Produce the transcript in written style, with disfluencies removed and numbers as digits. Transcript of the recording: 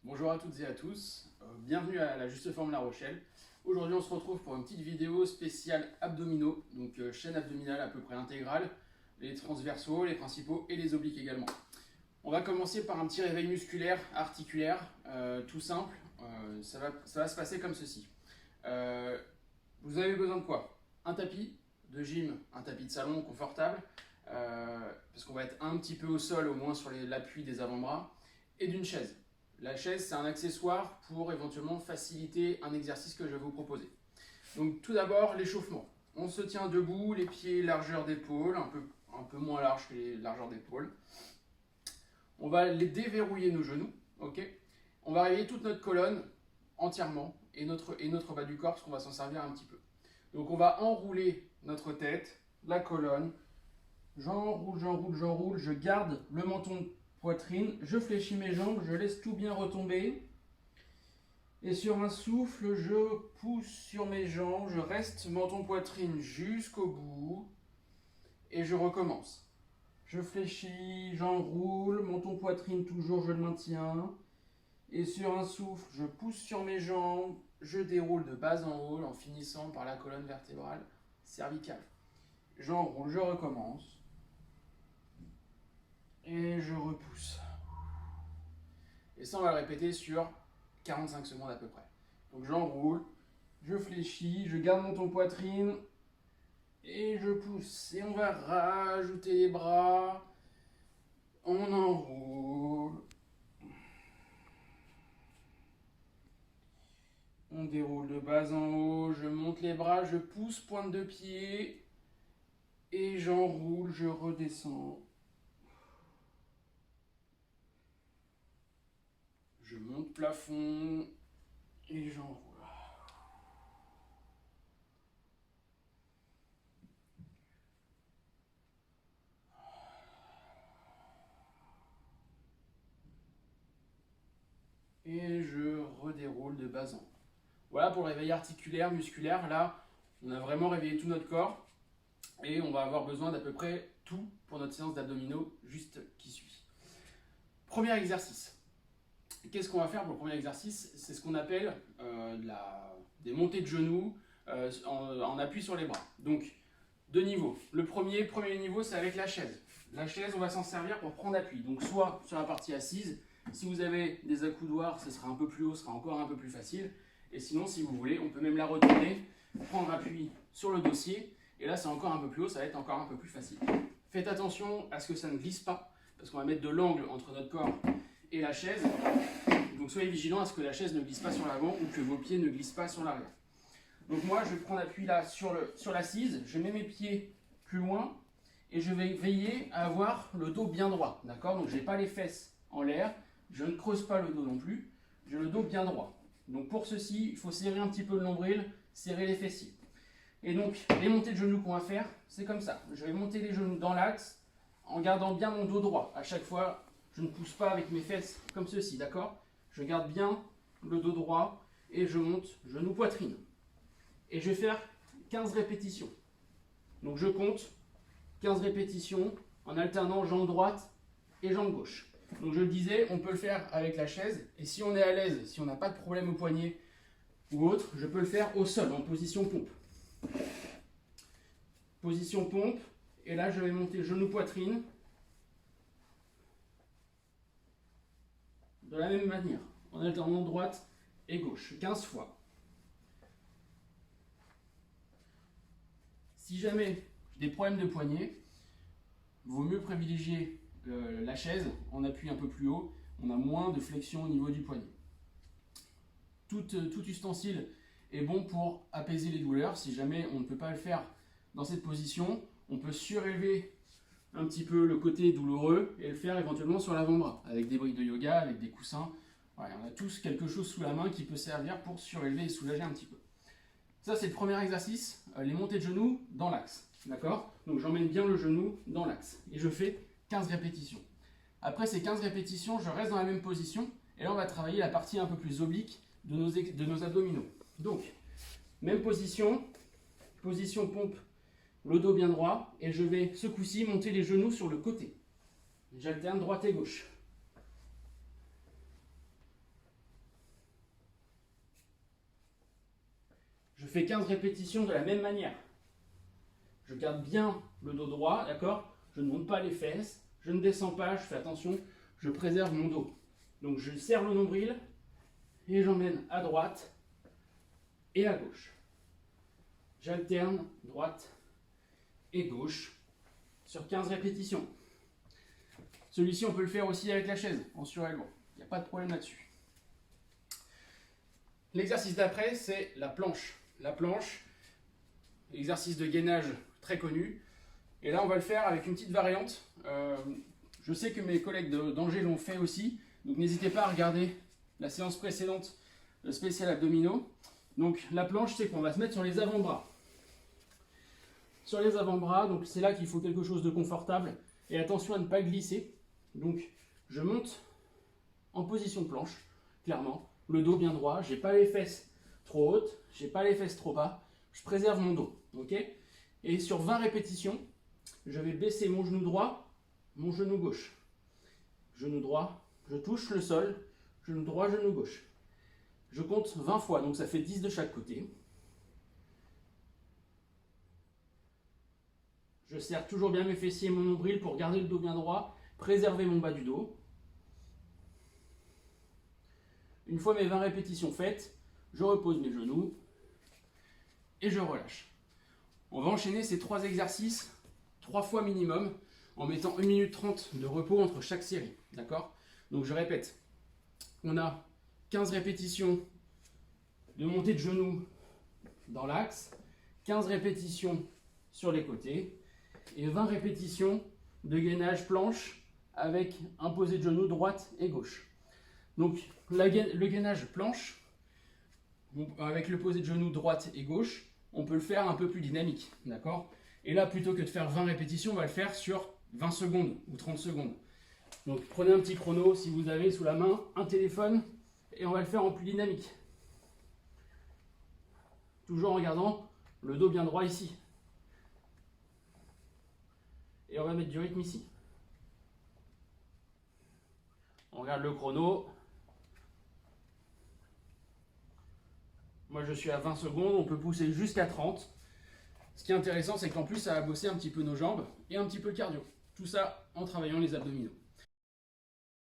Bonjour à toutes et à tous, bienvenue à la Juste Forme La Rochelle. Aujourd'hui on se retrouve pour une petite vidéo spéciale abdominaux, donc chaîne abdominale à peu près intégrale, les transversaux, les principaux et les obliques également. On va commencer par un petit réveil musculaire, articulaire, tout simple, ça va se passer comme ceci. Vous avez besoin de quoi? Un tapis de gym, un tapis de salon confortable, parce qu'on va être un petit peu au sol, au moins sur l'appui des avant-bras, et d'une chaise. La chaise, c'est un accessoire pour éventuellement faciliter un exercice que je vais vous proposer. Donc tout d'abord, l'échauffement. On se tient debout, les pieds largeur d'épaule, un peu moins large que les largeurs d'épaule. On va les déverrouiller nos genoux, ok. On va réveiller toute notre colonne entièrement et notre bas du corps, parce qu'on va s'en servir un petit peu. Donc on va enrouler notre tête, la colonne. J'enroule, je garde le menton poitrine, je fléchis mes jambes, je laisse tout bien retomber. Et sur un souffle, je pousse sur mes jambes, je reste menton poitrine jusqu'au bout. Et je recommence. Je fléchis, j'enroule, menton poitrine toujours, je le maintiens. Et sur un souffle, je pousse sur mes jambes, je déroule de bas en haut en finissant par la colonne vertébrale cervicale. J'enroule, je recommence. Et je repousse. Et ça, on va le répéter sur 45 secondes à peu près. Donc j'enroule, je fléchis, je garde mon ton poitrine et je pousse. Et on va rajouter les bras. On enroule. On déroule de bas en haut, je monte les bras, je pousse pointe de pied et j'enroule, je redescends. Je monte plafond et j'enroule. Et je redéroule de bas en haut. Voilà pour le réveil articulaire, musculaire. Là, on a vraiment réveillé tout notre corps et on va avoir besoin d'à peu près tout pour notre séance d'abdominaux juste qui suit. Premier exercice. Qu'est-ce qu'on va faire pour le premier exercice? C'est ce qu'on appelle des montées de genoux en appui sur les bras. Donc, deux niveaux. Le premier niveau, c'est avec la chaise. La chaise, on va s'en servir pour prendre appui. Donc, soit sur la partie assise. Si vous avez des accoudoirs, ce sera un peu plus haut, ce sera encore un peu plus facile. Et sinon, si vous voulez, on peut même la retourner, prendre appui sur le dossier. Et là, c'est encore un peu plus haut, ça va être encore un peu plus facile. Faites attention à ce que ça ne glisse pas, parce qu'on va mettre de l'angle entre notre corps et la chaise. Donc soyez vigilants à ce que la chaise ne glisse pas sur l'avant ou que vos pieds ne glissent pas sur l'arrière. Donc moi, je prends appui là sur l'assise, je mets mes pieds plus loin et je vais veiller à avoir le dos bien droit. D'accord? Donc je n'ai pas les fesses en l'air, je ne creuse pas le dos non plus, j'ai le dos bien droit. Donc pour ceci, il faut serrer un petit peu le nombril, serrer les fessiers. Et donc les montées de genoux qu'on va faire, c'est comme ça. Je vais monter les genoux dans l'axe en gardant bien mon dos droit. À chaque fois, je ne pousse pas avec mes fesses comme ceci, d'accord? Je garde bien le dos droit et je monte genou poitrine. Et je vais faire 15 répétitions. Donc je compte 15 répétitions en alternant jambe droite et jambe gauche. Donc je le disais, on peut le faire avec la chaise. Et si on est à l'aise, si on n'a pas de problème au poignet ou autre, je peux le faire au sol, en position pompe. Position pompe. Et là, je vais monter genou poitrine. De la même manière, en alternant droite et gauche, 15 fois. Si jamais j'ai des problèmes de poignet, il vaut mieux privilégier la chaise en appui un peu plus haut. On a moins de flexion au niveau du poignet. Tout ustensile est bon pour apaiser les douleurs. Si jamais on ne peut pas le faire dans cette position, on peut surélever un petit peu le côté douloureux et le faire éventuellement sur l'avant-bras, avec des briques de yoga, avec des coussins. Voilà, on a tous quelque chose sous la main qui peut servir pour surélever et soulager un petit peu. Ça, c'est le premier exercice, les montées de genoux dans l'axe. D'accord? Donc j'emmène bien le genou dans l'axe et je fais 15 répétitions. Après ces 15 répétitions, je reste dans la même position et là, on va travailler la partie un peu plus oblique de nos abdominaux. Donc, même position, position pompe, le dos bien droit et je vais ce coup-ci monter les genoux sur le côté. J'alterne droite et gauche. fais 15 répétitions de la même manière. Je garde bien le dos droit, d'accord? Je ne monte pas les fesses, je ne descends pas, je fais attention, je préserve mon dos. Donc je serre le nombril et j'emmène à droite et à gauche. J'alterne droite et gauche sur 15 répétitions. Celui-ci, on peut le faire aussi avec la chaise, en surélevé. Il n'y a pas de problème là-dessus. L'exercice d'après, c'est la planche. La planche, exercice de gainage très connu. Et là, on va le faire avec une petite variante. Je sais que mes collègues d'Angers l'ont fait aussi. Donc, n'hésitez pas à regarder la séance précédente, le spécial abdominaux. Donc, la planche, c'est qu'on va se mettre sur les avant-bras. Sur les avant-bras, donc c'est là qu'il faut quelque chose de confortable. Et attention à ne pas glisser. Donc, je monte en position de planche, clairement. Le dos bien droit, j'ai pas les fesses trop hautes, j'ai pas les fesses trop bas, je préserve mon dos, ok? Et sur 20 répétitions, je vais baisser mon genou droit, mon genou gauche. Genou droit, je touche le sol, genou droit, genou gauche. Je compte 20 fois, donc ça fait 10 de chaque côté. Je serre toujours bien mes fessiers et mon nombril pour garder le dos bien droit, préserver mon bas du dos. Une fois mes 20 répétitions faites, je repose mes genoux et je relâche. On va enchaîner ces 3 exercices 3 fois minimum en mettant 1 minute 30 de repos entre chaque série. D'accord? Donc je répète, on a 15 répétitions de montée de genoux dans l'axe, 15 répétitions sur les côtés et 20 répétitions de gainage planche avec un posé de genoux droite et gauche. Donc le gainage planche, avec le posé de genoux droite et gauche, on peut le faire un peu plus dynamique, d'accord? Et là, plutôt que de faire 20 répétitions, on va le faire sur 20 secondes ou 30 secondes. Donc prenez un petit chrono si vous avez sous la main un téléphone et on va le faire en plus dynamique. Toujours en gardant le dos bien droit ici. Et on va mettre du rythme ici. On regarde le chrono. Moi, je suis à 20 secondes, on peut pousser jusqu'à 30. Ce qui est intéressant, c'est qu'en plus, ça va bosser un petit peu nos jambes et un petit peu le cardio. Tout ça en travaillant les abdominaux.